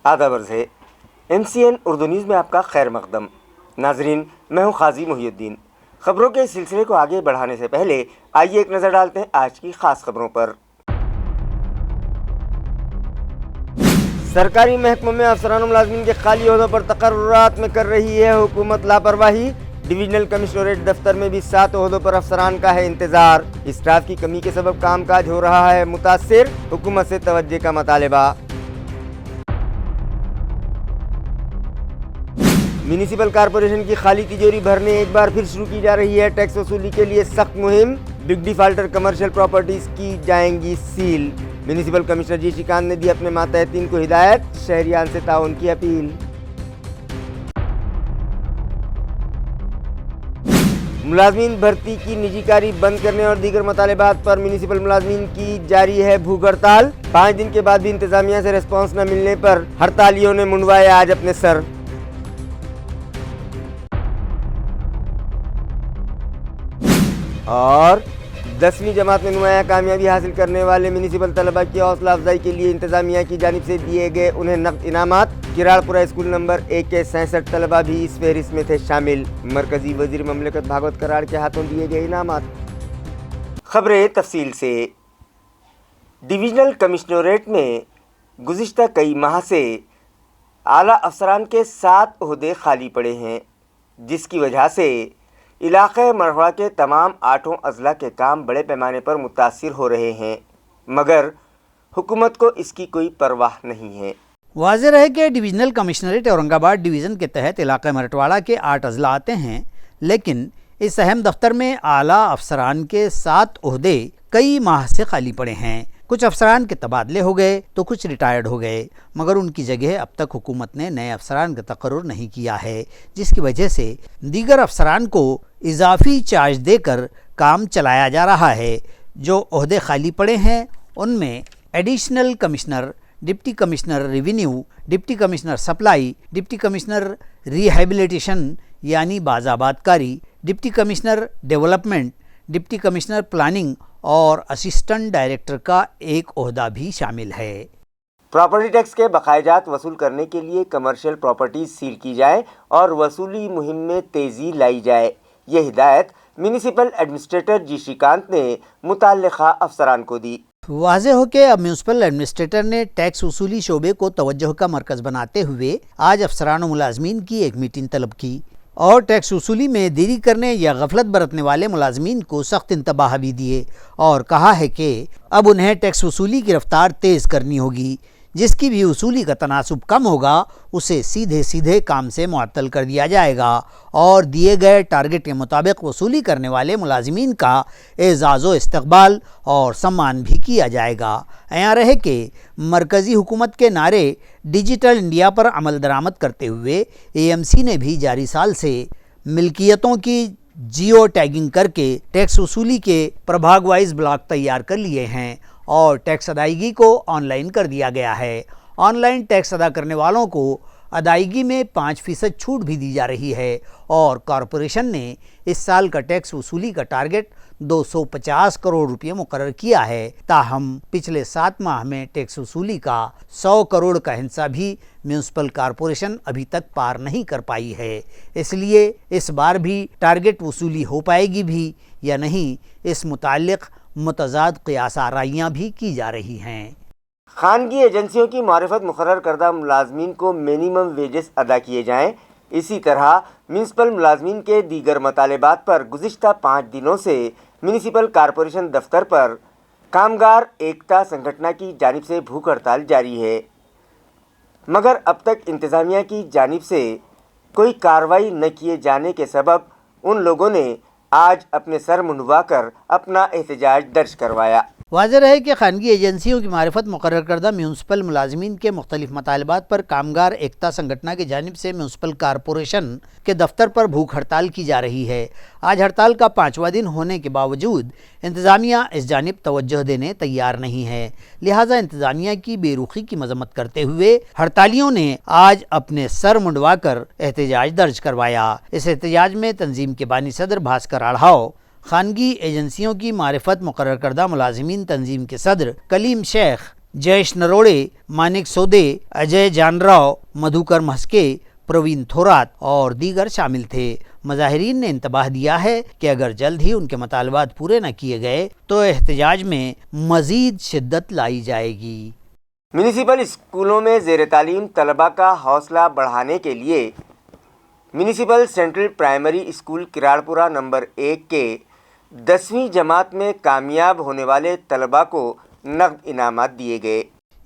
آداب عرض ہے MCN اردو نیوز میں آپ کا خیر مقدم۔ ناظرین، میں ہوں قاضی محی الدین۔ خبروں کے سلسلے کو آگے بڑھانے سے پہلے آئیے ایک نظر ڈالتے ہیں آج کی خاص خبروں پر۔ سرکاری محکموں میں افسران و ملازمین کے خالی عہدوں پر تقررات میں کر رہی ہے حکومت لاپرواہی۔ ڈویژنل کمشنریٹ دفتر میں بھی 7 عہدوں پر افسران کا ہے انتظار۔ اسٹاف کی کمی کے سبب کام کاج ہو رہا ہے متاثر، حکومت سے توجہ کا مطالبہ۔ میونسپل کارپوریشن کی خالی تجوری بھرنے ایک بار پھر شروع کی جا رہی ہے ٹیکس وصولی کے لیے سخت مہم۔ بگ ڈیفالٹر کمرشل پراپرٹیز کی جائیں گی سیل۔ میونسپل کمشنر جی شریکانت نے دی اپنے ماتحتین کو ہدایت، شہریان سے تعاون کی اپیل۔ ملازمین بھرتی کی نجی کاری بند کرنے اور دیگر مطالبات پر میونسپل ملازمین کی جاری ہے بھوک ہڑتال۔ 5 دن کے بعد بھی انتظامیہ سے ریسپانس نہ ملنے پر ہڑتالیوں نے منڈوائے آج اپنے سر۔ اور 10ویں جماعت میں نمایاں کامیابی حاصل کرنے والے میونسپل طلبہ کی حوصلہ افزائی کے لیے انتظامیہ کی جانب سے دیے گئے انہیں نقد انعامات۔ کراڑ پورہ اسکول نمبر 1 کے 66 طلبہ بھی اس فہرست میں تھے شامل۔ مرکزی وزیر مملکت بھاگوت کراڑ کے ہاتھوں دیے گئے انعامات۔ خبریں تفصیل سے۔ ڈویژنل کمشنریٹ میں گزشتہ کئی ماہ سے اعلیٰ افسران کے 7 عہدے خالی پڑے ہیں، جس کی وجہ سے علاقۂ مرہوڑا کے تمام 8 اضلاع کے کام بڑے پیمانے پر متاثر ہو رہے ہیں، مگر حکومت کو اس کی کوئی پرواہ نہیں ہے۔ واضح رہے کہ ڈویژنل کمشنریٹ اورنگ آباد ڈویژن کے تحت علاقۂ مرٹواڑہ کے 8 اضلاع آتے ہیں، لیکن اس اہم دفتر میں اعلیٰ افسران کے 7 عہدے کئی ماہ سے خالی پڑے ہیں۔ کچھ افسران کے تبادلے ہو گئے تو کچھ ریٹائرڈ ہو گئے، مگر ان کی جگہ اب تک حکومت نے نئے افسران کا تقرر نہیں کیا ہے، جس کی وجہ سے دیگر افسران کو اضافی چارج دے کر کام چلایا جا رہا ہے۔ جو عہدے خالی پڑے ہیں ان میں additional commissioner, deputy commissioner revenue, deputy commissioner supply, deputy commissioner rehabilitation یعنی بازآباد کاری، deputy commissioner development, deputy commissioner planning اور اسسٹنٹ ڈائریکٹر کا ایک عہدہ بھی شامل ہے۔ پراپرٹی ٹیکس کے بقایا جات وصول کرنے کے لیے کمرشل پراپرٹیز سیل کی جائیں اور وصولی مہم میں تیزی لائی جائے، یہ ہدایت میونسپل ایڈمنسٹریٹر جی شریکانت نے متعلقہ افسران کو دی۔ واضح ہو کہ اب میونسپل ایڈمنسٹریٹر نے ٹیکس وصولی شعبے کو توجہ کا مرکز بناتے ہوئے آج افسران و ملازمین کی ایک میٹنگ طلب کی اور ٹیکس وصولی میں دیری کرنے یا غفلت برتنے والے ملازمین کو سخت انتباہ بھی دیے، اور کہا ہے کہ اب انہیں ٹیکس وصولی کی رفتار تیز کرنی ہوگی۔ جس کی بھی وصولی کا تناسب کم ہوگا اسے سیدھے کام سے معطل کر دیا جائے گا اور دیے گئے ٹارگٹ کے مطابق وصولی کرنے والے ملازمین کا اعزاز و استقبال اور سمان بھی کیا جائے گا۔ یہاں رہے کہ مرکزی حکومت کے نعرے ڈیجیٹل انڈیا پر عمل درآمد کرتے ہوئے AMC نے بھی جاری سال سے ملکیتوں کی جیو ٹیگنگ کر کے ٹیکس وصولی کے پربھاگ وائز بلاک تیار کر لیے ہیں اور ٹیکس ادائیگی کو آن لائن کر دیا گیا ہے۔ آن لائن ٹیکس ادا کرنے والوں کو ادائیگی میں 5% چھوٹ بھی دی جا رہی ہے، اور کارپوریشن نے اس سال کا ٹیکس وصولی کا ٹارگٹ 250 کروڑ روپے مقرر کیا ہے۔ تاہم پچھلے 7 ماہ میں ٹیکس وصولی کا 100 کروڑ کا حصہ بھی میونسپل کارپوریشن ابھی تک پار نہیں کر پائی ہے۔ اس لیے اس بار بھی ٹارگٹ وصولی ہو پائے گی بھی یا نہیں، اس متعلق متضاد قیاس آرائیاں بھی کی جا رہی ہیں۔ خانگی ایجنسیوں کی معرفت مقرر کردہ ملازمین کو منیمم ویجز ادا کیے جائیں۔ اسی طرح میونسپل ملازمین کے دیگر مطالبات پر گزشتہ 5 دنوں سے میونسپل کارپوریشن دفتر پر کامگار ایکتا سنگھٹنا کی جانب سے بھوک ہڑتال جاری ہے، مگر اب تک انتظامیہ کی جانب سے کوئی کارروائی نہ کیے جانے کے سبب ان لوگوں نے آج اپنے سر منڈوا کر اپنا احتجاج درج کروایا۔ واضح رہے کہ خانگی ایجنسیوں کی معرفت مقرر کردہ میونسپل ملازمین کے مختلف مطالبات پر کامگار ایکتا سنگھٹنا کی جانب سے میونسپل کارپوریشن کے دفتر پر بھوک ہڑتال کی جا رہی ہے۔ آج ہڑتال کا 5واں دن ہونے کے باوجود انتظامیہ اس جانب توجہ دینے تیار نہیں ہے، لہٰذا انتظامیہ کی بے رخی کی مذمت کرتے ہوئے ہڑتالیوں نے آج اپنے سر منڈوا کر احتجاج درج کروایا۔ اس احتجاج میں تنظیم کے بانی صدر بھاسکر آڑھاؤ، خانگی ایجنسیوں کی معرفت مقرر کردہ ملازمین تنظیم کے صدر کلیم شیخ، जयेश नरोड़े, मानिक सोदे, अजय जानराव, मधुकर महस्के, प्रवीण थोरात और दीगर शामिल थे। मुजाहिरीन ने इंतबाह दिया है कि अगर जल्द ही उनके मुतालबात पूरे न किए गए तो एहतजाज में मजीद शिद्दत लाई जाएगी। म्यूनिसिपल स्कूलों में ज़ेर तालीम तलबा का हौसला बढ़ाने के लिए municipal central primary school Kiradpura number 1 के 10वीं जमात में कामयाब होने वाले तलबा को नकद इनामात दिए गए।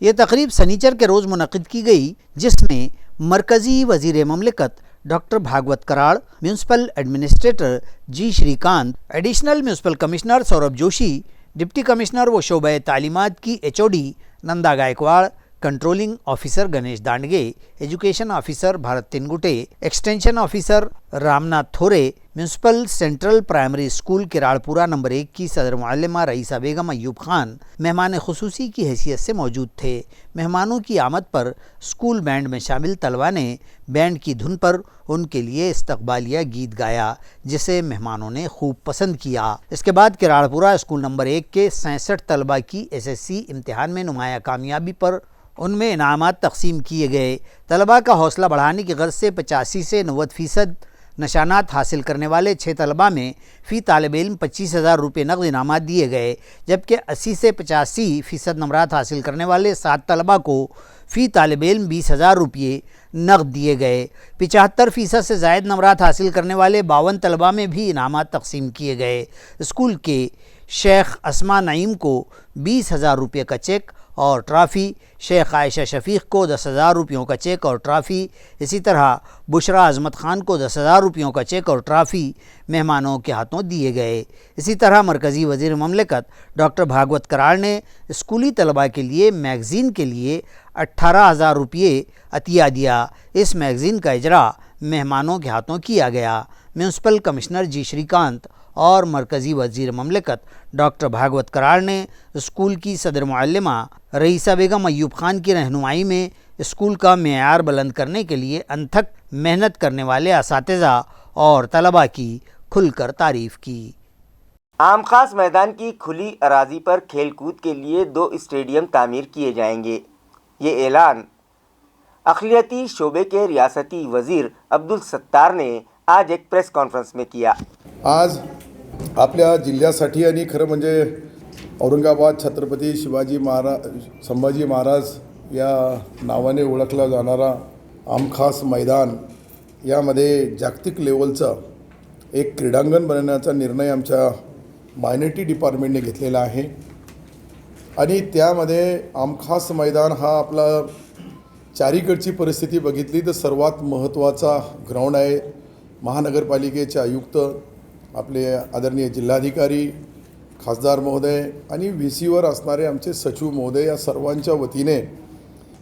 ये तकरीब सनीचर के रोज़ मुनक़िद की गई, जिसमें मरकज़ी वज़ीर ममलिकत doctor Bhagwat Karad, municipal administrator ji Shrikant, additional municipal commissioner Saurabh Joshi, deputy commissioner व शोबे तालीमात की HOD Nanda Gaikwad, controlling officer Ganesh Dandge, education officer Bharat Tingute, extension officer Ramnath Thore, municipal central primary school Kiradpura number 1 की सदर मुअल्लिमा रईसा बेगम अयूब खान मेहमान खुसूसी की हैसियत से मौजूद थे। मेहमानों की आमद पर स्कूल बैंड में शामिल तलबा ने बैंड की धुन पर उनके लिए इस्तकबालिया गीत गाया, जिसे मेहमानों ने खूब पसंद किया। इसके बाद किराड़पुरा स्कूल नंबर 1 के 67 तलबा की SSC इम्तिहान में नुमाया कामयाबी पर उनमें इनामात तकसीम किए गए। तलबा का हौसला बढ़ाने की गर्ज से 85 से 90% नशानात हासिल करने वाले 6 तलबा में फ़ी तालिब इल्म 25,000 रुपये नकद इनामात दिए गए, जबकि 80 से 85% नंबरात हासिल करने वाले 7 तलबा को फ़ी तालिब इल्म 20,000 रुपये नकद दिए गए। 75% से ज़ायद नंबरात हासिल करने वाले 52 तलबा में भी इनामात तकसीम किए गए। स्कूल के शेख अस्मा नईम को 20,000 रुपये का चेक और ट्रॉफ़ी, शेख आयशा शफीक को 10,000 रुपयों का चेक और ट्रॉफ़ी, इसी तरह बुशरा अजमत ख़ान को 10,000 रुपयों का चेक और ट्रॉफ़ी मेहमानों के हाथों दिए गए। इसी तरह मरकज़ी वज़ीर ममलिकत डॉक्टर भागवत कराड़ ने स्कूली तलबा के लिए मैगज़ीन के लिए 18,000 रुपये अतिया दिया। इस मैगज़ीन का इजरा मेहमानों के हाथों किया गया। म्यूनसिपल कमिश्नर जी श्रीकांत और मरकज़ी वज़ीर ममलिकत डॉक्टर भागवत कराड़ ने स्कूल की सदर मुअल्लिमा रईसा बेगम अयूब खान की रहनुमाई में स्कूल का मेयार बुलंद करने के लिए अनथक मेहनत करने वाले असातिज़ा और तलबा की खुलकर तारीफ़ की। आम खास मैदान की खुली अराजी पर खेल कूद के लिए 2 स्टेडियम तामीर किए जाएंगे। ये ऐलान अक़लियती शोबे के रियासती वज़ीर अब्दुल सत्तार ने आज एक प्रेस कॉन्फ्रेंस में किया। आज आपल्या जिल्ह्यासाठी आणि खरं म्हणजे औरंगाबाद छत्रपती संभाजी महाराज या नावाने ओळखला जाणारा आमखास मैदान यामध्ये जागतिक लेवलचा एक क्रीडांगण बनवण्याचा निर्णय आमच्या मायनॉरिटी डिपार्टमेंटने घेतलेला आहे आणि त्यामध्ये आमखास मैदान हा आपला चारीकडची परिस्थिती बघितली तर सर्वात महत्त्वाचा ग्राउंड आहे। महानगरपालिकेचे आयुक्त, आपले आदरणीय जिल्हाधिकारी, खासदार महोदय आणि VCवर असणारे आमचे सचिव महोदय या सर्वांच्या वतीने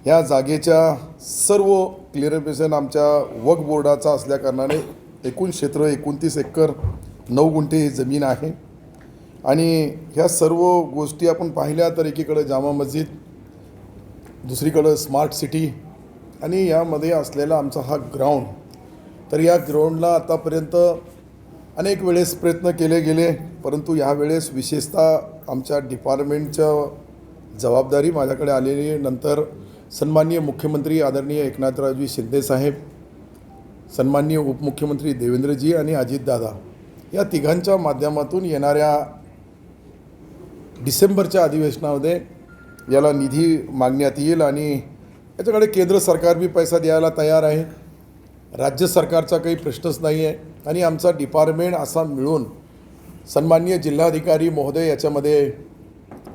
या जागेच्या सर्व क्लिअरेशन आमच्या वक्फ बोर्डाचा असल्या कारणाने एकूण क्षेत्र 29 एकर 9 गुंठे ही जमीन आहे आणि ह्या सर्व गोष्टी आपण पाहिल्या तर एकीकडे जामा मस्जिद, दुसरीकडे स्मार्ट सिटी आणि यामध्ये असलेला आमचा हा ग्राउंड, तर या ग्राउंडला आतापर्यंत अनेक वेळेस प्रयत्न केले गेले, परंतु यावेळेस विशेषतः आमच्या डिपार्टमेंटच्या जबाबदारी माझ्याकडे आलेली नंतर सन्माननीय मुख्यमंत्री आदरणीय एकनाथरावजी शिंदे साहेब, सन्माननीय उपमुख्यमंत्री देवेंद्रजी आणि अजितदादा या तिघांच्या माध्यमातून येणाऱ्या डिसेंबरच्या अधिवेशनामध्ये याला निधी मागण्यात येईल आणि याच्याकडे केंद्र सरकार भी पैसा द्यायला तयार आहे। राज्य सरकारचा काही प्रश्नच नाही आहे आणि आमचा डिपार्टमेंट असा मिळून सन्माननीय जिल्हाधिकारी महोदय याच्यामध्ये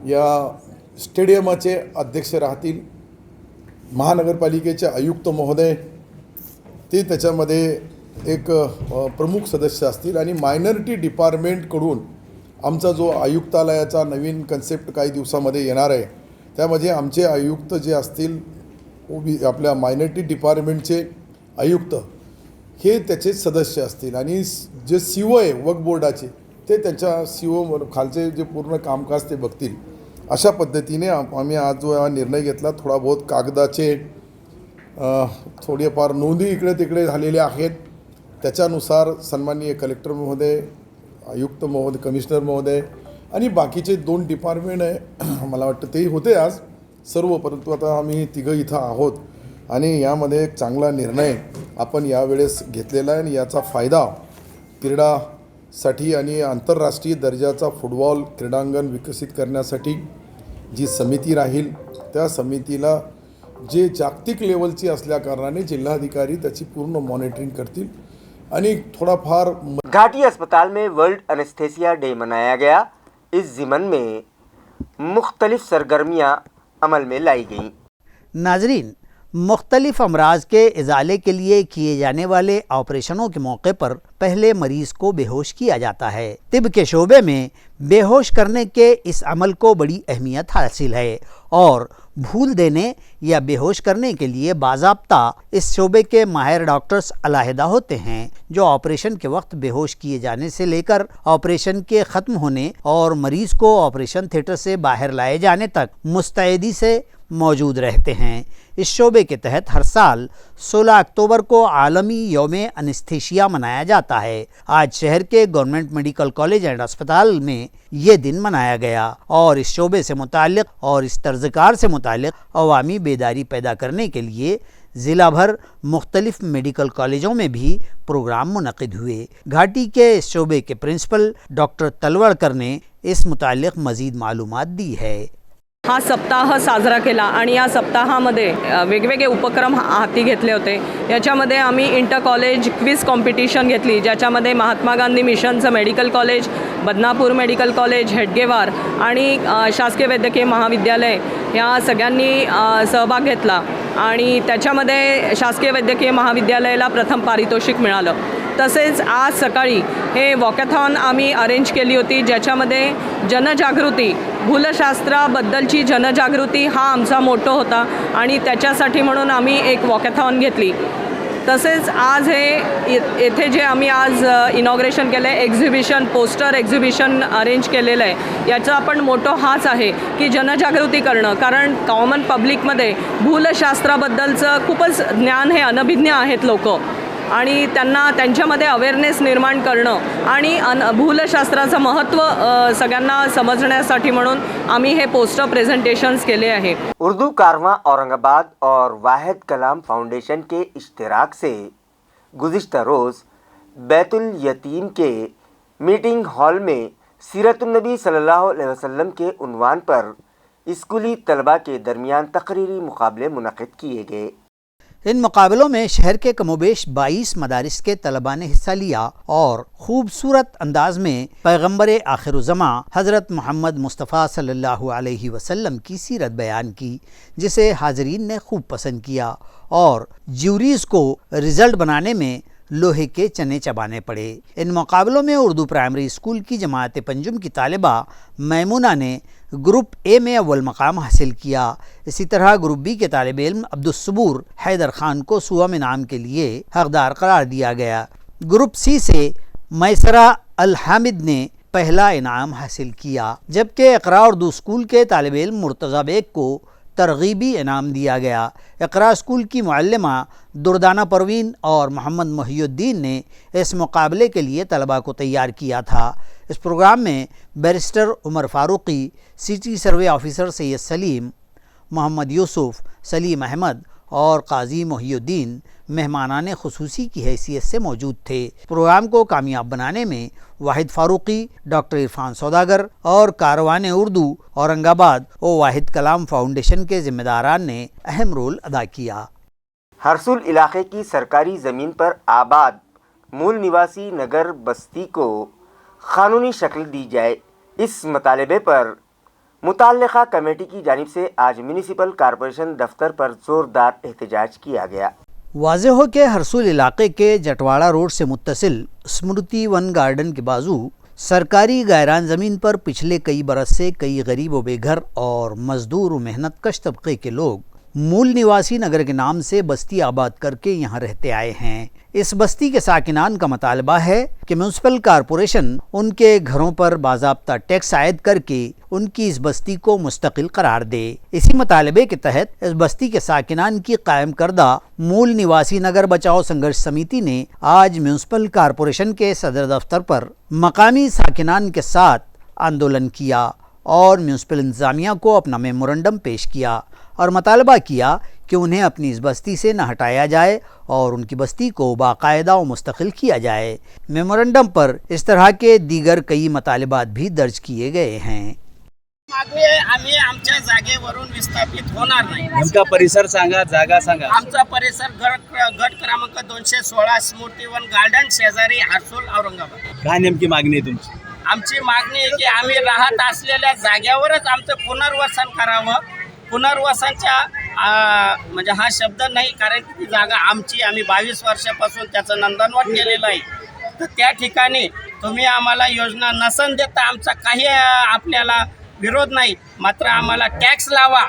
या स्टेडियमाचे अध्यक्ष राहतील, महानगरपालिकेचे आयुक्त महोदय ते त्याच्यामध्ये एक प्रमुख सदस्य असतील आणि मायनॉरिटी डिपार्टमेंटकडून आमचा जो आयुक्तालयाचा नवीन कन्सेप्ट काही दिवसामध्ये येणार आहे त्यामध्ये आमचे आयुक्त जे असतील आपल्या मायनॉरिटी डिपार्टमेंटचे आयुक्त हे त्याचे सदस्य असतील आणि जे CEO आहे वक्फ बोर्डाचे ते त्यांच्या CEO खालचे जे पूर्ण कामकाज ते बघतील। अशा पद्धतीने आम्ही आज जो हा निर्णय घेतला, थोडा बहुत कागदाचे थोडेफार नोंदी इकडे तिकडे झालेले आहेत, त्याच्यानुसार सन्माननीय कलेक्टर महोदय, आयुक्त महोदय, कमिशनर महोदय आणि बाकीचे 2 डिपार्टमेंट आहे मला वाटतं तेही होते आज सर्व, परंतु आता आम्ही तिघं इथं आहोत आणि यामध्ये एक चांगला निर्णय आपण यावेळेस घेतलेला आहे आणि याचा फायदा क्रीडासाठी आणि आंतरराष्ट्रीय दर्जाचा फुटबॉल क्रीडांगण विकसित करण्यासाठी जी समिती राहील त्या समितीला जे जागतिक लेवलची असल्याकारणाने जिल्हाधिकारी त्याची पूर्ण मॉनिटरिंग करतील आणि थोडाफार घाटी अस्पताल में वर्ल्ड एनेस्थेसिया डे मनाया गया। इस ज़िमन में मुख्तलिफ सरगर्मियाँ अमल में लाई गईं। नाजरीन, मुख्तलिफ अमराज के इजाले के लिए किए जाने वाले ऑपरेशनों के मौके पर पहले मरीज को बेहोश किया जाता है। तिब के शोबे में बेहोश करने के इस अमल को बड़ी अहमियत हासिल है और भूल देने या बेहोश करने के लिए बाज़ाब्ता इस शोबे के माहिर डॉक्टर्स अलहदा होते हैं, जो ऑपरेशन के वक्त बेहोश किए जाने से लेकर ऑपरेशन के ख़त्म होने और मरीज़ को ऑपरेशन थिएटर से बाहर लाए जाने तक मुस्तैदी से मौजूद रहते हैं। इस शोबे के तहत हर साल 16 अक्टूबर को आलमी यौम एनेस्थीसिया मनाया जाता है। आज शहर के गवर्नमेंट मेडिकल कॉलेज एंड अस्पताल में ये दिन मनाया गया और इस शोबे से मुताल्लिक़ और इस तर्ज़कार से मुताल्लिक़ अवामी बेदारी पैदा करने के लिए ज़िला भर मुख्तलिफ मेडिकल कॉलेजों में भी प्रोग्राम मुनक़िद हुए। घाटी के इस शोबे के प्रिंसिपल डॉक्टर तलवड़कर ने इस मुताल्लिक़ मज़ीद मालूमात दी है। हा सप्ताह साजरा केला आणि या सप्ताहामध्ये वेगवेगळे उपक्रम हाती घेतले होते। याच्यामध्ये आम्ही इंटर कॉलेज क्विज कॉम्पिटिशन घेतली, ज्याच्यामध्ये महात्मा गांधी मिशनचं medical college, Badnapur medical college, Hedgewar आणि शासकीय वैद्यकीय महाविद्यालय या सगळ्यांनी सहभाग घेतला आणि त्याच्यामध्ये शासकीय वैद्यकीय महाविद्यालयाला प्रथम पारितोषिक मिळालं। तसेच आज सकाळी हे वॉकॅथॉन आम्ही अरेंज केली होती, ज्याच्यामध्ये जनजागृती, भूलशास्त्राबद्दलची जनजागृती हा आमचा मोटो होता आणि त्याच्यासाठी म्हणून आम्ही एक वॉकॅथॉन घेतली। तसेच आज हे येथे जे आम्ही आज इनॉग्रेशन केलं आहे, एक्झिबिशन, पोस्टर एक्झिबिशन अरेंज केलेलं आहे, याचा पण मोटो हाच आहे की जनजागृती करणं, कारण कॉमन पब्लिकमध्ये भूलशास्त्राबद्दलचं खूपच ज्ञान हे अनभिज्ञ आहेत लोक आणि त्यांना त्यांच्यामध्ये अवेअरनेस निर्माण करणं आणि भूलशास्त्राचं महत्त्व सगळ्यांना समजण्यासाठी म्हणून आम्ही हे पोस्टर प्रेजेंटेशंस केले आहे। उर्दू कारवां औरंगाबाद और वाहिद कलाम फाउंडेशन के इश्तिराक से गुज़िश्ता रोज़ बैतुल यतीम के मीटिंग हॉल में सीरतुन्नबी सल्लल्लाहु अलैहि वसल्लम के उन्वान पर स्कूली तलबा के दरमियान तकरीरी मुकाबले मुनक़िद किए गए। इन मुकाबलों में शहर के कमोबेश 22 मदारिस के तलबा ने हिस्सा लिया और खूबसूरत अंदाज में पैगम्बर आखिरुज़्ज़मा हज़रत मोहम्मद मुस्तफ़ा सल्लल्लाहु अलैहि वसल्लम की सीरत बयान की, जिसे हाज़रीन ने खूब पसंद किया और ज्यूरीज़ को रिज़ल्ट बनाने में लोहे के चने चबाने पड़े। इन मुकाबलों में उर्दू प्राइमरी स्कूल की जमात पंजुम की तालिबा मैमुना ने ग्रुप ए में अव्वल मकाम हासिल किया। इसी तरह ग्रुप बी के तालिब इल्म अब्दुस्सबूर हैदर खान को सुवम इनाम के लिए हकदार करार दिया गया। ग्रुप सी से मैसरा अल हामिद ने पहला इनाम हासिल किया, जबकि इकरा उर्दू स्कूल के तालिब इल्म मुर्तज़ा बेग को तरगीबी इनाम दिया गया। इकरा स्कूल की मुअल्लिमा दुर्दाना परवीन और मोहम्मद मोहिउद्दीन ने इस मुकाबले के लिए तलबा को तैयार किया था। इस प्रोग्राम में barrister Umar Farooqui, city survey officer Syed Saleem, Mohammad Yusuf, Saleem Ahmed और काजी मोहिउद्दीन मेहमानाने खुसूसी की हैसियत से मौजूद थे। प्रोग्राम को कामयाब बनाने में वाहिद फारूकी, डॉक्टर इरफान सौदागर और कारवान उर्दू औरंगाबाद और वाहिद कलाम फाउंडेशन के जिम्मेदारान ने अहम रोल अदा किया। हरसुल इलाके की सरकारी ज़मीन पर आबाद मूल निवासी नगर बस्ती को क़ानूनी शक्ल दी जाए, इस मुतालबे पर मुताल्लिक़ा कमेटी की जानिब से आज म्यूनिसिपल कॉरपोरेशन दफ्तर पर ज़ोरदार एहतजाज किया गया। वाज़ेह हो के हरसुल इलाके के जटवाड़ा रोड से मुत्तसिल स्मृति वन गार्डन के बाजू सरकारी गैरान ज़मीन पर पिछले कई बरस से कई गरीब व बेघर और मजदूर व मेहनत कश तबके के लोग मूल निवासी नगर के नाम से बस्ती आबाद करके यहाँ रहते आए हैं। इस बस्ती के साकिनान का मुतालबा है कि म्यूनसिपल कॉरपोरेशन उनके घरों पर बाज़ाब्ता टैक्स आयद करके उनकी इस बस्ती को मुस्तकिल करार दे। इसी मुतालबे के तहत इस बस्ती के साकिनान की कायम करदा मूल निवासी नगर बचाओ संघर्ष समिति ने आज म्यूनसिपल कॉरपोरेशन के सदर दफ्तर पर मकामी साकिनान के साथ आंदोलन किया और म्यूनसिपल इंतज़ामिया को अपना मेमोरेंडम पेश किया। اور مطالبہ کیا کہ انہیں اپنی اس بستی سے نہ ہٹایا جائے اور ان کی بستی کو باقاعدہ و مستقل کیا جائے۔ میمورنڈم پر اس طرح کے دیگر کئی مطالبات بھی درج کیے گئے ہیں۔ मागणी आहे, आम्ही आमच्या जागेवरून विस्थापित होणार नाही। नेमका परिसर सांगा, जागा सांगा। आमचा परिसर गट क्रमांक 216 स्मृतिवन गार्डन शेजारी हर्सुल औरंगाबाद। काय नेमकी मागणी आहे तुमची? आमची मागणी आहे की आम्ही राहत असलेल्या जागेवरच आमचं पुनर्वसन करावं। पुनर्वसनच्या म्हणजे हा शब्द नाही, कारण की ती जागा आमची, आम्ही 22 वर्षापासून त्याचं नंदनवन केलेलं आहे। तर त्या ठिकाणी तुम्ही आम्हाला योजना नसन देता आमचा काही आपल्याला विरोध नाही, मात्र आम्हाला टॅक्स लावा।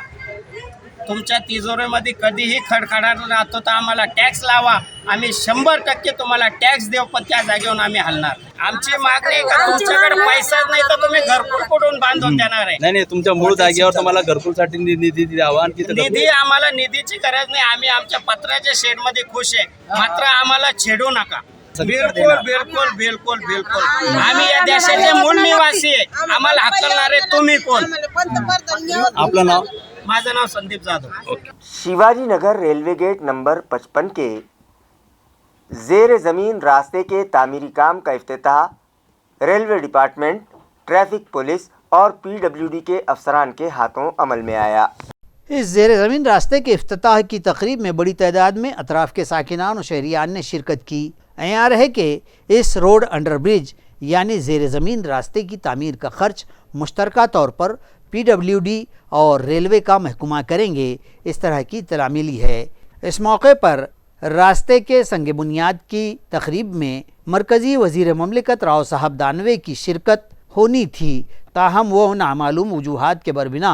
तुमच्या तिजोरीमध्ये कधीही खडखडाट राहतो तर आम्हाला टॅक्स लावा। आम्ही 100% तुम्हाला टॅक्स देऊ, पण त्या जागेवरून आम्ही हलणार। आमची मागणी आहे का तुमच्याकडे पैसाच नाही तर तुम्ही घरकुल कुठून बांधून देणार आहे? नाही, तुमच्या मूळ जागेवर तुम्हाला घरकुलसाठी निधी द्यावा आणि तिथे निधी आम्हाला निधीची गरज नाही, आम्ही आमच्या पत्र्याच्या शेडमध्ये खुश आहे, मात्र आम्हाला छेडू नका। बिलकुल बिलकुल बिलकुल बिलकुल आम्ही या देशाचे मूळ निवासी आहे, आम्हाला हकलणारे तुम्ही कोण? आपलं नाव? माझं नाव Sandeep Jadhav. Shivaji Nagar railway gate number 55 के ज़ेर ज़मीन रास्ते के तामीरी काम का इफ्तिताह रेलवे डिपार्टमेंट, ट्रैफिक पुलिस और PWD के अफसरान के हाथों अमल में आया। इस ज़ेर ज़मीन रास्ते के इफ्तिताह की तकरीब में बड़ी तादाद में अतराफ़ के साकिनान और शहरियान ने शिरकत की। अयार है कि इस रोड अंडर ब्रिज यानी ज़ेर ज़मीन रास्ते की तामीर का खर्च मुश्तरका तौर पर PWD और रेलवे का महकमा करेंगे, इस तरह की इत्तला मिली है। इस मौके पर रास्ते के संग बुनियाद की तकरीब में मरकज़ी वज़ीर ममलिकत राव साहब दानवे की शिरकत होनी थी, ताहम वो नामालूम वजूहात के बरबिना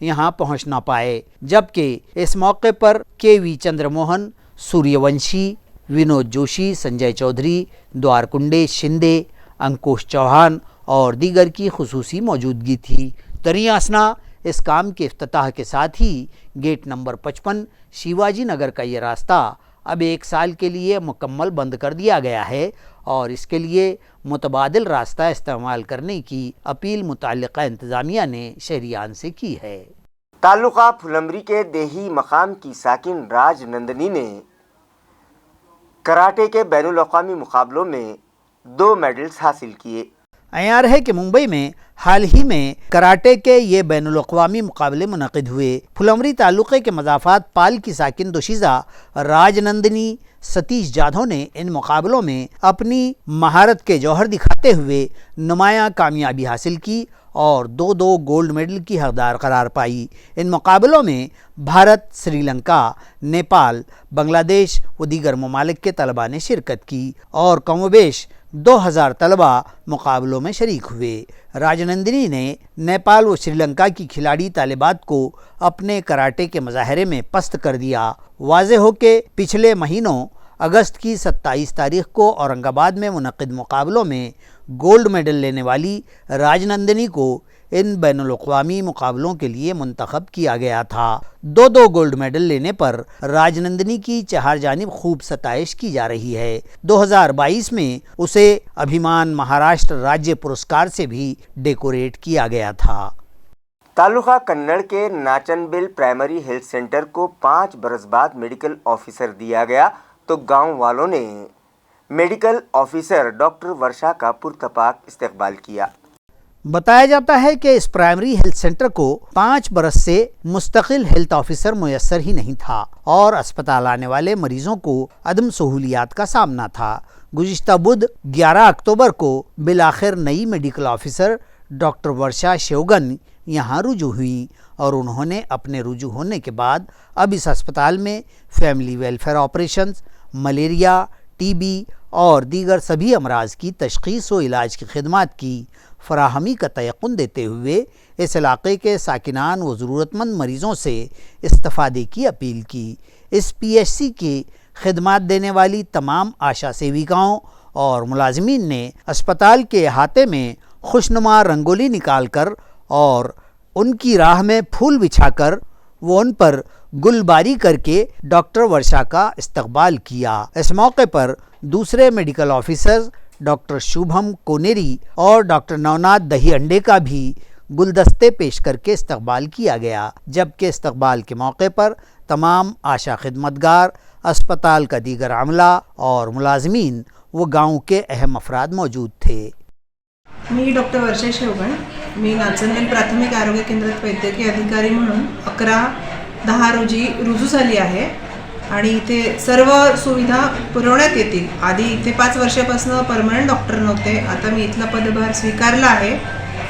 यहाँ पहुँच ना पाए। जबकि इस मौके पर KV चंद्रमोहन, सूर्यवंशी, विनोद जोशी, संजय चौधरी, द्वारकुंडे शिंदे, अंकुश चौहान और दीगर की खुसूसी मौजूदगी थी। तरियां असना इस काम के इफ्तिताह के साथ ही गेट नंबर 55 शिवाजी नगर का ये रास्ता अब 1 साल के लिए मुकम्मल बंद कर दिया गया है और इसके लिए मुतबादिल रास्ता इस्तेमाल करने की अपील मुताल्लिक़ा इंतज़ामिया ने शहरियान से की है। ताल्लुका फुलंबरी के देही मकाम की साकिन राज नंदनी ने कराटे के बैनुल अक़वामी मुकाबलों में 2 मेडल्स हासिल किए। अयार है कि मुंबई में हाल ही में कराटे के ये बैनुल अक़वामी मुकाबले मुनक़िद हुए। फुलंबरी तालुक़े के मज़ाफ़ात पाल की साकिन दोशीज़ा राजनंदिनी सतीश जाधव ने इन मुकाबलों में अपनी महारत के जौहर दिखाते हुए नुमायाँ कामयाबी हासिल की और 2-2 गोल्ड मेडल की हकदार करार पाई। इन मुकाबलों में भारत, श्रीलंका, नेपाल, बांग्लादेश व दीगर ममालिक के तलबा ने शिरकत की और कमोबेश 2000 तलबा मुकाबलों में शरीक हुए। राजनंदिनी ने नेपाल व श्रीलंका की खिलाड़ी तालिबात को अपने कराटे के मुजाहरे में पस्त कर दिया। वाज़ेह हो कि पिछले महीनों अगस्त की 27 तारीख को औरंगाबाद में मुनक़िद मुकाबलों में गोल्ड मेडल लेने वाली राजनंदिनी को इन बैनुल अक़वामी मुकाबलों के लिए मुंतखब किया गया था। 2-2 गोल्ड मेडल लेने पर राजनंदिनी की 4 जानिब खूब सताइश की जा रही है। 2022 में उसे अभिमान महाराष्ट्र राज्य पुरस्कार से भी डेकोरेट किया गया था। तालुका कन्नड़ के नाचनबिल प्राइमरी हेल्थ सेंटर को 5 बरस बाद मेडिकल ऑफिसर दिया गया तो गांव वालों ने मेडिकल ऑफिसर डॉक्टर वर्षा का पुरतपाक इस्तकबाल किया। बताया जाता है कि इस प्राइमरी हेल्थ सेंटर को 5 बरस से मुस्तकिल हेल्थ ऑफिसर मुयस्सर ही नहीं था और अस्पताल आने वाले मरीजों को अदम सहूलियात का सामना था। गुज़िश्ता बुध 11 अक्टूबर को बिलाखिर नई मेडिकल ऑफिसर डॉक्टर वर्षा शेवगन यहाँ रुजू हुई और उन्होंने अपने रुजू होने के बाद अब इस अस्पताल में family welfare operations, malaria, TB और दीगर सभी अमराज की तशख़ीस व इलाज की खिदमात की फराहमी का तयक़ुन देते हुए इस इलाक़े के साकिनान व ज़रूरतमंद मरीज़ों से इस्तिफ़ादे की अपील की। इस PHC की खिदमात देने वाली तमाम आशा सेविकाओं और मुलाजमीन ने अस्पताल के अहाते में खुशनुमा रंगोली निकाल कर और उनकी राह में फूल बिछाकर वो उन पर गुलबारी करके डॉक्टर वर्षा का इस्तकबाल किया। इस मौके पर दूसरे medical officers doctor Shubham Connery और डॉक्टर नवनाथ दही अंडे का भी गुलदस्ते पेश करके इस्तकबाल किया गया, जबकि इस्तकबाल के मौके पर तमाम आशा खिदमतगार, अस्पताल का दीगर अमला और मुलाजमीन व गाँव के अहम अफराद मौजूद थे। मी डॉक्टर वर्षा शेवगण, मी नाचनवेल प्राथमिक आरोग्य केंद्रात वैद्यकीय अधिकारी म्हणून 11/10 रोजी रुजू झाली आहे आणि इथे सर्व सुविधा पुरवण्यात येतील। आधी इथे 5 वर्षापासून परमनंट डॉक्टर नव्हते, आता मी इथला पदभार स्वीकारला आहे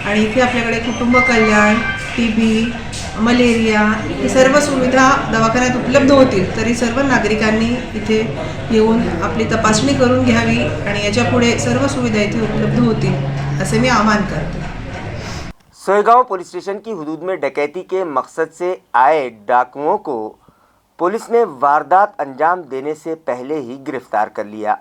आणि इथे आपल्याकडे कुटुंब कल्याण, TB, मलेरिया ही सर्व सुविधा दवाखान्यात उपलब्ध होतील। तरी सर्व नागरिकांनी इथे येऊन आपली तपासणी करून घ्यावी आणि याच्या पुढे सर्व सुविधा इथे उपलब्ध होतील असे मी आवाहन करते। सोयगांव पुलिस स्टेशन की हदूद में डकैती के मकसद से आए डाकुओं को पुलिस ने वारदात अंजाम देने से पहले ही गिरफ्तार कर लिया।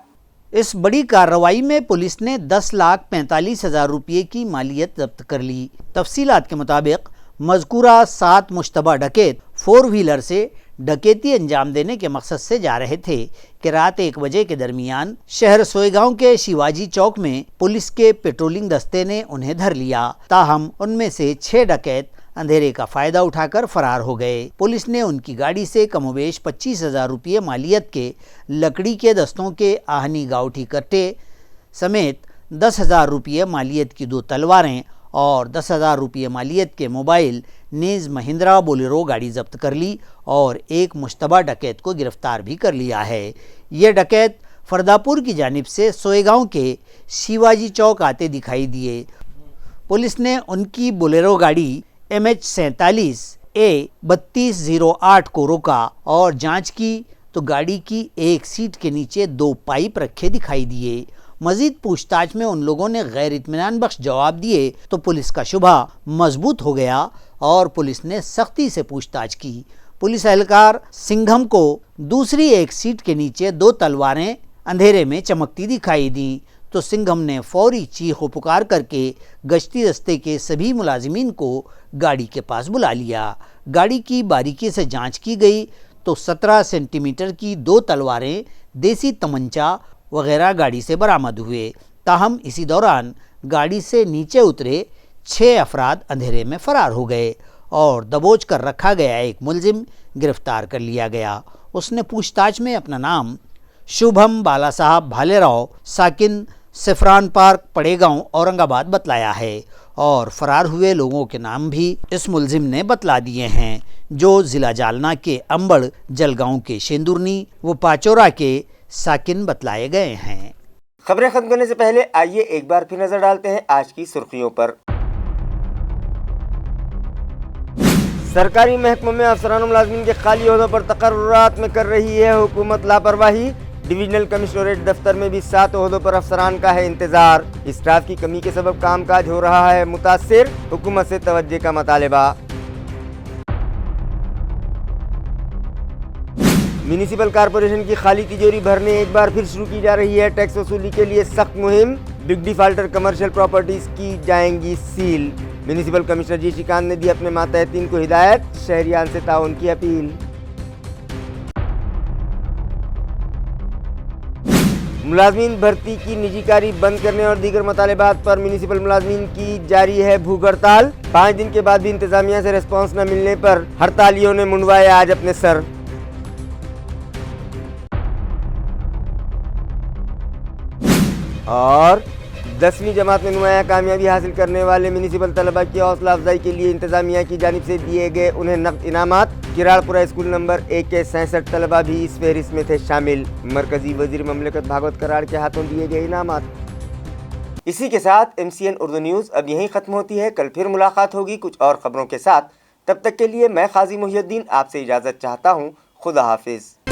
इस बड़ी कार्रवाई में पुलिस ने 10,45,000 रुपये की मालियत जब्त कर ली। तफसीलात के मुताबिक मज़कूरा 7 मुश्तबा डकैत 4 व्हीलर से डकैती अंजाम देने के मकसद से जा रहे थे कि रात 1 बजे के दरमियान शहर सोयगांव के शिवाजी चौक में पुलिस के पेट्रोलिंग दस्ते ने उन्हें धर लिया। ताहम उनमें से 6 डकैत अंधेरे का फ़ायदा उठाकर फरार हो गए। पुलिस ने उनकी गाड़ी से कमोबेश 25,000 रुपये मालियत के लकड़ी के दस्तों के आहनी गाउठी कट्टे समेत 10,000 रुपये मालियत की 2 तलवारें और 10,000 रुपये मालियत के मोबाइल नीज महिंद्रा बोलेरो गाड़ी जब्त कर ली और एक मुश्तबा डकैत को गिरफ्तार भी कर लिया है। ये डकैत फरदापुर की जानिब से सोयगांव के शिवाजी चौक आते दिखाई दिए। पुलिस ने उनकी बोलेरो गाड़ी MH47 A 3208 को रोका और जांच की तो गाड़ी की एक सीट के नीचे 2 पाइप रखे दिखाई दिए। मजीद पूछताछ में उन लोगों ने गैर इत्मीनान बख्श जवाब दिए तो पुलिस का शुबा मजबूत हो गया और पुलिस ने सख्ती से पूछताछ की। पुलिस एहलकार सिंघम को दूसरी एक सीट के नीचे 2 तलवारें अंधेरे में चमकती दिखाई दी तो सिंघम ने फौरी चीखो पुकार करके गश्ती दस्ते के सभी मुलाजिमीन को गाड़ी के पास बुला लिया। गाड़ी की बारीकी से जांच की गई तो 17 सेंटीमीटर की 2 तलवारें, देसी तमंचा वगैरह गाड़ी से बरामद हुए। ताहम इसी दौरान गाड़ी से नीचे उतरे 6 अफराद अंधेरे में फरार हो गए और दबोच कर रखा गया एक मुलजिम गिरफ्तार कर लिया गया। उसने पूछताछ में अपना नाम शुभम बाला साहब भालेराव साकिन सिफरान पार्क पड़ेगांव औरंगाबाद बतलाया है और फरार हुए लोगों के नाम भी इस मुलजिम ने बतला दिए हैं, जो ज़िला जालना के अंबड़, जलगांव के शेंदुरनी व पाचोरा के साकिन बतलाए गए हैं। खबरें खत्म करने से पहले आइए एक बार फिर नजर डालते हैं आज की सुर्खियों पर। सरकारी महकमों में अफसरान मुलाजमीन के खाली ओहदों पर तकर्रुरात में कर रही है हुकूमत लापरवाही। डिवीजनल कमिश्नरेट दफ्तर में भी 7 ओहदों पर अफसरान का है इंतजार। स्टाफ की कमी के सबब कामकाज हो रहा है मुतासिर, हुकूमत से तवज्जो का मुतालबा। म्यूनिसिपल कॉरपोरेशन की खाली तिजोरी भरने एक बार फिर शुरू की जा रही है टैक्स वसूली के लिए सख्त मुहिम। बिग डिफाल्टर कमर्शियल प्रॉपर्टीज की जाएंगी सील। म्यूनिसिपल कमिश्नर जी श्रीकांत ने दी अपने मातहतीन को हिदायत, शहरियान से ताउन की अपील। मुलाजमीन भर्ती की निजीकारी बंद करने और दीगर मुतालिबात पर म्यूनिसिपल मुलाजमीन की जारी है भूख हड़ताल। 5 दिन के बाद भी इंतजामिया से रिस्पॉन्स न मिलने पर हड़तालियों ने मुंडवाए आज अपने सर। और 10वीं जमात में नुमाया कामयाबी हासिल करने वाले म्यूनिसिपल तलबा की हौसला अफजाई के लिए इंतजामिया की जानिब से दिए गए उन्हें नकद इनामात। किराड़पुरा स्कूल नंबर 1 के 67 तलबा भी इस फहरिस्त में थे शामिल। मरकजी वजीर ममलकत भागवत कराड़ के हाथों दिए गए इनामात। इसी के साथ MCN उर्दू न्यूज़ अब यहीं ख़त्म होती है। कल फिर मुलाकात होगी कुछ और ख़बरों के साथ। तब तक के लिए मैं काजी मुहियुद्दीन आपसे इजाज़त चाहता हूँ। खुदा हाफिज़।